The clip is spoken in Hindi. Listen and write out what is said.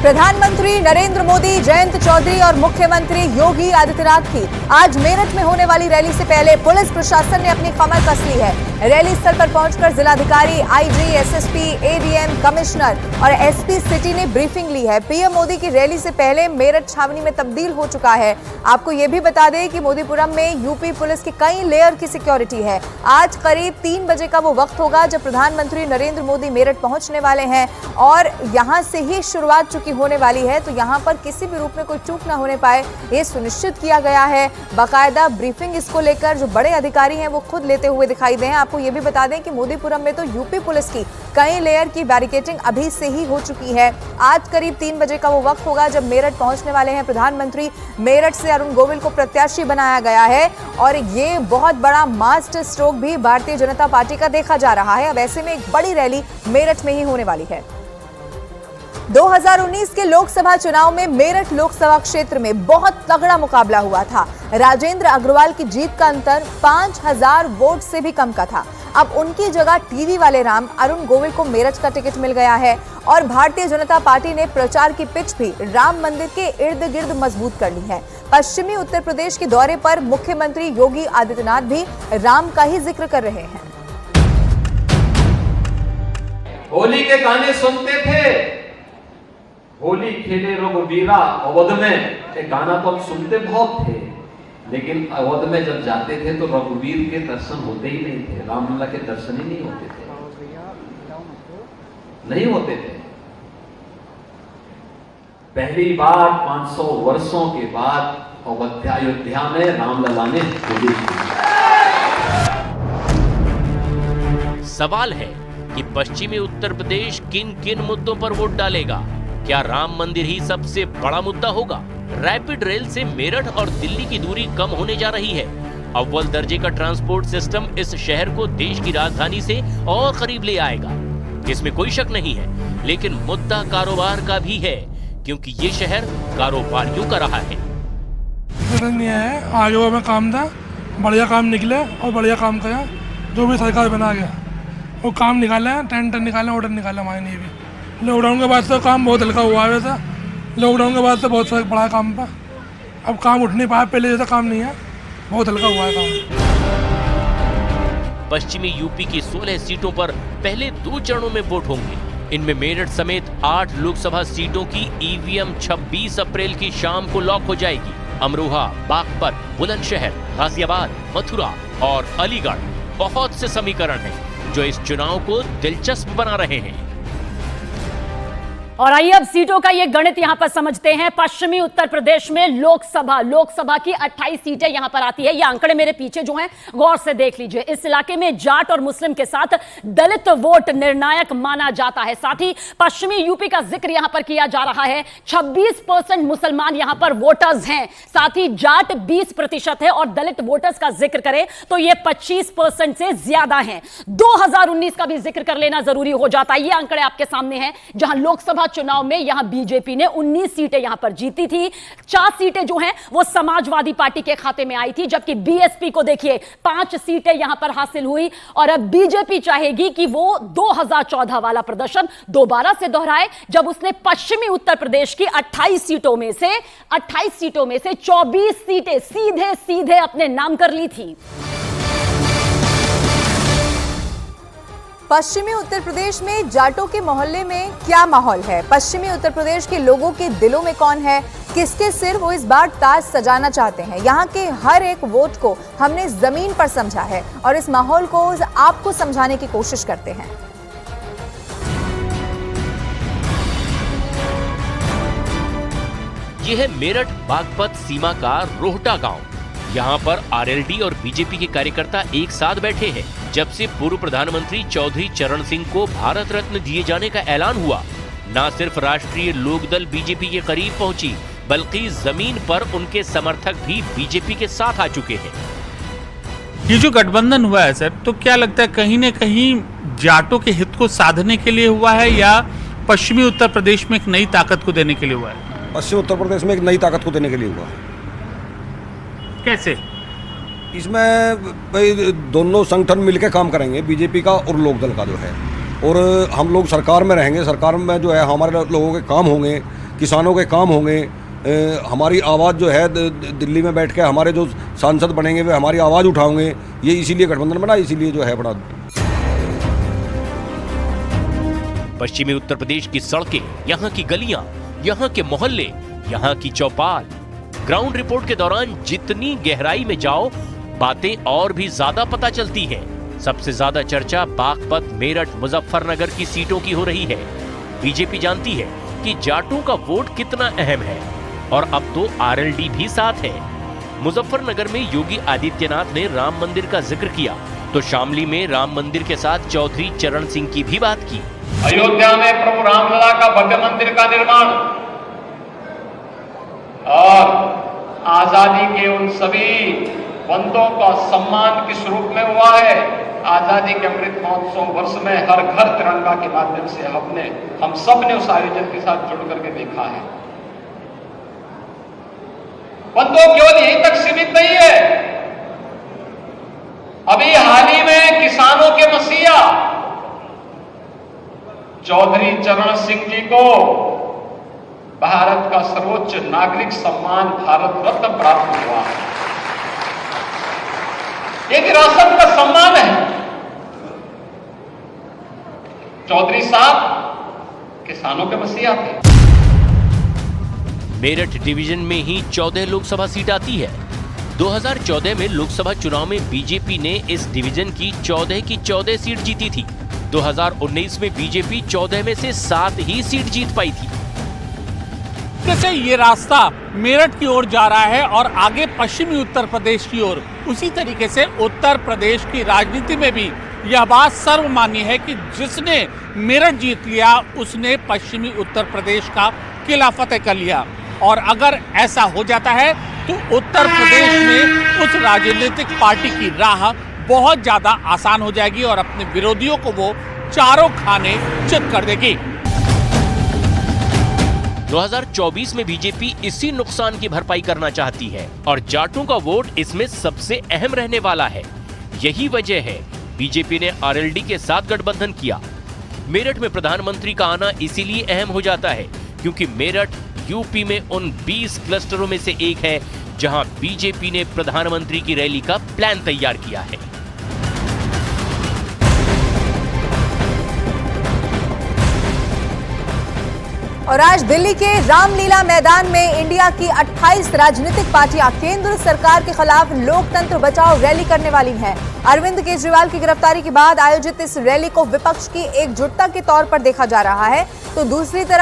प्रधानमंत्री नरेंद्र मोदी, जयंत चौधरी और मुख्यमंत्री योगी आदित्यनाथ की आज मेरठ में होने वाली रैली से पहले पुलिस प्रशासन ने अपनी कमर कस ली है। रैली स्थल पर पहुंचकर जिलाधिकारी, आईजी, एसएसपी, एडीएम, कमिश्नर और एसपी सिटी ने ब्रीफिंग ली है। पीएम मोदी की रैली से पहले मेरठ छावनी में तब्दील हो चुका है। आपको यह भी बता दें कि मोदीपुरम में यूपी पुलिस की कई लेयर की सिक्योरिटी है। आज करीब 3 बजे का वो वक्त होगा जब प्रधानमंत्री नरेंद्र मोदी मेरठ पहुंचने वाले हैं और यहां से ही शुरुआत चुकी होने वाली है, तो यहां पर किसी भी रूप में कोई चूक ना होने पाए, ये सुनिश्चित किया गया है। बाकायदा ब्रीफिंग इसको लेकर जो बड़े अधिकारी हैं वो खुद लेते हुए दिखाई दें। आपको ये भी बता दें कि मोदीपुरम में तो यूपी पुलिस की कई लेयर की बैरिकेडिंग अभी से ही हो चुकी है। आज करीब 3 बजे का वो वक्त होगा जब मेरठ पहुंचने वाले हैं प्रधानमंत्री। मेरठ से अरुण गोविल को प्रत्याशी बनाया गया है और ये बहुत बड़ा मास्टर स्ट्रोक भी भारतीय जनता पार्टी का देखा जा रहा है। अब ऐसे में एक बड़ी रैली मेरठ में ही होने वाली है। 2019 के लोकसभा चुनाव में मेरठ लोकसभा क्षेत्र में बहुत तगड़ा मुकाबला हुआ था। राजेंद्र अग्रवाल की जीत का अंतर 5000 वोट से भी कम का था। अब उनकी जगह टीवी वाले राम अरुण गोविल को मेरठ का टिकट मिल गया है और भारतीय जनता पार्टी ने प्रचार की पिच भी राम मंदिर के इर्द गिर्द मजबूत कर ली है। पश्चिमी उत्तर प्रदेश के दौरे पर मुख्यमंत्री योगी आदित्यनाथ भी राम का ही जिक्र कर रहे हैं। होली के गाने सुनते थे, होली खेले रघुवीरा अवध में, एक गाना तो हम सुनते बहुत थे, लेकिन अवध में जब जाते थे तो रघुवीर के दर्शन होते ही नहीं थे, रामलला के दर्शन ही नहीं होते थे, नहीं होते थे। पहली बार 500 वर्षों के बाद अयोध्या में रामलला ने होली खेली। सवाल है कि पश्चिमी उत्तर प्रदेश किन किन मुद्दों पर वोट डालेगा। क्या राम मंदिर ही सबसे बड़ा मुद्दा होगा? रैपिड रेल से मेरठ और दिल्ली की दूरी कम होने जा रही है। अव्वल दर्जे का ट्रांसपोर्ट सिस्टम इस शहर को देश की राजधानी से और करीब ले आएगा, इसमें कोई शक नहीं है। लेकिन मुद्दा कारोबार का भी है, क्योंकि ये शहर कारोबारियों का रहा है। नहीं है, आगे वो में काम था, बढ़िया काम निकले और बढ़िया काम किया। जो भी सरकार बना गया वो काम निकाला, टेंडर निकाला, ऑर्डर निकाला। हमारे लिए भी लॉकडाउन के बाद से काम बहुत हल्का हुआ है। वैसा लॉकडाउन के बाद से बहुत फर्क पड़ा है काम पर। अब काम उठ नहीं पाया, पहले जैसा काम नहीं है, बहुत हल्का हुआ है काम। पश्चिमी यूपी की 16 सीटों पर पहले 2 चरणों में वोट होंगे। इनमें मेरठ समेत 8 लोकसभा सीटों की ईवीएम 26 अप्रैल की शाम को लॉक हो जाएगी। अमरोहा, बागपत, बुलंदशहर, गाजियाबाद, मथुरा और अलीगढ़ बहुत से समीकरण हैं जो इस चुनाव को दिलचस्प बना रहे हैं। और आइए अब सीटों का ये गणित यहां पर समझते हैं। पश्चिमी उत्तर प्रदेश में लोकसभा की 28 सीटें यहां पर आती है। ये आंकड़े मेरे पीछे जो हैं गौर से देख लीजिए। इस इलाके में जाट और मुस्लिम के साथ दलित वोट निर्णायक माना जाता है। साथ ही पश्चिमी यूपी का जिक्र यहां पर किया जा रहा है। 26% मुसलमान यहां पर वोटर्स हैं, साथ ही जाट 20% है और दलित वोटर्स का जिक्र करें तो ये 25% से ज्यादा है। 2019 का भी जिक्र कर लेना जरूरी हो जाता है। ये आंकड़े आपके सामने हैं, जहां लोकसभा चुनाव में यहां बीजेपी ने 19 सीटें यहां पर जीती थी। 4 सीटें जो हैं वो समाजवादी पार्टी के खाते में आई थी, जबकि बीएसपी को देखिए 5 सीटें यहां पर हासिल हुई। और अब बीजेपी चाहेगी कि वो 2014 वाला प्रदर्शन दोबारा से दोहराए, जब उसने पश्चिमी उत्तर प्रदेश की 28 सीटों में से 24 सीटें सीधे सीधे अपने नाम कर ली थी। पश्चिमी उत्तर प्रदेश में जाटों के मोहल्ले में क्या माहौल है? पश्चिमी उत्तर प्रदेश के लोगों के दिलों में कौन है? किसके सिर वो इस बार ताज सजाना चाहते हैं? यहाँ के हर एक वोट को हमने जमीन पर समझा है और इस माहौल को आपको समझाने की कोशिश करते हैं। यह है मेरठ बागपत सीमा का रोहटा गांव। यहाँ पर आरएलडी और बीजेपी के कार्यकर्ता एक साथ बैठे हैं। जब से पूर्व प्रधानमंत्री चौधरी चरण सिंह को भारत रत्न दिए जाने का ऐलान हुआ, न सिर्फ राष्ट्रीय लोकदल बीजेपी के करीब पहुंची, बल्कि जमीन पर उनके समर्थक भी बीजेपी के साथ आ चुके हैं। ये जो गठबंधन हुआ है सर, तो क्या लगता है कहीं न कहीं जाटों के हित को साधने के लिए हुआ है या पश्चिमी उत्तर प्रदेश में एक नई ताकत को देने के लिए हुआ है? पश्चिमी उत्तर प्रदेश में एक नई ताकत को देने के लिए हुआ। कैसे? इसमें भाई दोनों संगठन मिलकर काम करेंगे, बीजेपी का और लोकदल का जो है, और हम लोग सरकार में रहेंगे। सरकार में जो है हमारे लोगों के काम होंगे, किसानों के काम होंगे, हमारी आवाज़ जो है दिल्ली में बैठ के हमारे जो सांसद बनेंगे वे हमारी आवाज़ उठाएंगे। ये इसीलिए गठबंधन बना, इसीलिए जो है बड़ा। पश्चिमी उत्तर प्रदेश की सड़कें, यहाँ की गलियां, यहाँ के मोहल्ले, यहाँ की चौपाल। ग्राउंड रिपोर्ट के दौरान जितनी गहराई में जाओ, बातें और भी ज्यादा पता चलती हैं। सबसे ज्यादा चर्चा बागपत, मेरठ, मुजफ्फरनगर की सीटों की हो रही है। बीजेपी जानती है कि जाटों का वोट कितना अहम है और अब तो आरएलडी भी साथ है। मुजफ्फरनगर में योगी आदित्यनाथ ने राम मंदिर का जिक्र किया तो शामली में राम मंदिर के साथ चौधरी चरण सिंह की भी बात की। अयोध्या में प्रभु रामलला का भव्य मंदिर का निर्माण और आजादी के उन सभी बंदों का सम्मान किस रूप में हुआ है। आजादी के अमृत महोत्सव वर्ष में हर घर तिरंगा के माध्यम से हम सब ने उस आयोजन के साथ जुड़ करके देखा है। बंदों केवल यहीं तक सीमित नहीं है, अभी हाल ही में किसानों के मसीहा चौधरी चरण सिंह जी को भारत का सर्वोच्च नागरिक सम्मान भारत रत्न प्राप्त हुआ है। ये विरासत का सम्मान है। चौधरी साहब किसानों के मसीहा थे। मेरठ डिवीजन में ही 14 लोकसभा सीट आती है। 2014 में लोकसभा चुनाव में बीजेपी ने इस डिवीजन की 14 सीट जीती थी। 2019 में बीजेपी 14 में से 7 ही सीट जीत पाई थी। जैसे ये रास्ता मेरठ की ओर जा रहा है और आगे पश्चिमी उत्तर प्रदेश की ओर, उसी तरीके से उत्तर प्रदेश की राजनीति में भी यह बात सर्वमान्य है कि जिसने मेरठ जीत लिया उसने पश्चिमी उत्तर प्रदेश का किला फतेह कर लिया। और अगर ऐसा हो जाता है तो उत्तर प्रदेश में उस राजनीतिक पार्टी की राह बहुत ज्यादा आसान हो जाएगी और अपने विरोधियों को वो चारों खाने चित कर देगी। 2024 में बीजेपी इसी नुकसान की भरपाई करना चाहती है और जाटों का वोट इसमें सबसे अहम रहने वाला है। यही वजह है बीजेपी ने आरएलडी के साथ गठबंधन किया। मेरठ में प्रधानमंत्री का आना इसीलिए अहम हो जाता है क्योंकि मेरठ यूपी में उन 20 क्लस्टरों में से एक है जहां बीजेपी ने प्रधानमंत्री की रैली का प्लान तैयार किया है। और आज दिल्ली के रामलीला मैदान में इंडिया की 28 राजनीतिक पार्टियां केंद्र सरकार के खिलाफ लोकतंत्र बचाओ रैली करने वाली हैं। अरविंद केजरीवाल की गिरफ्तारी के बाद आयोजित इस रैली को विपक्ष की एकजुटता के तौर पर देखा जा रहा है, तो दूसरी तरफ